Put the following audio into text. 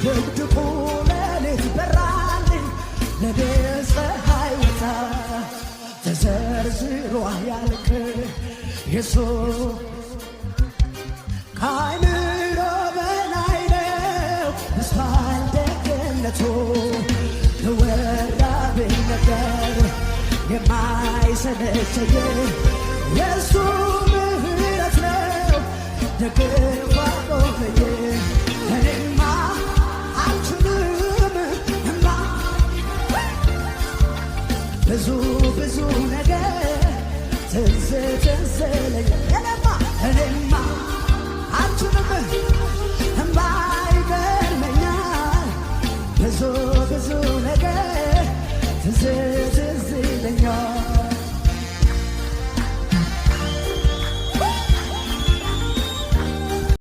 ድቅድቁ ሌሊት በራልኝ ለኔ ፀሐይ ወጣ ተዘርዝሮ ያልቅ ኢየሱስ ከአይምሮ በላይ ነው ምስፋል ደግነቱ ከወራብኝ ነገር የማይሰለቸኝ የእሱ ምሕረት ነው ደግፎ አቆመኝ እኔማ አልችልም እማ ብዙ ብዙ ነገር ትዝ ትዝ ይለኛል እኔማ አልችልም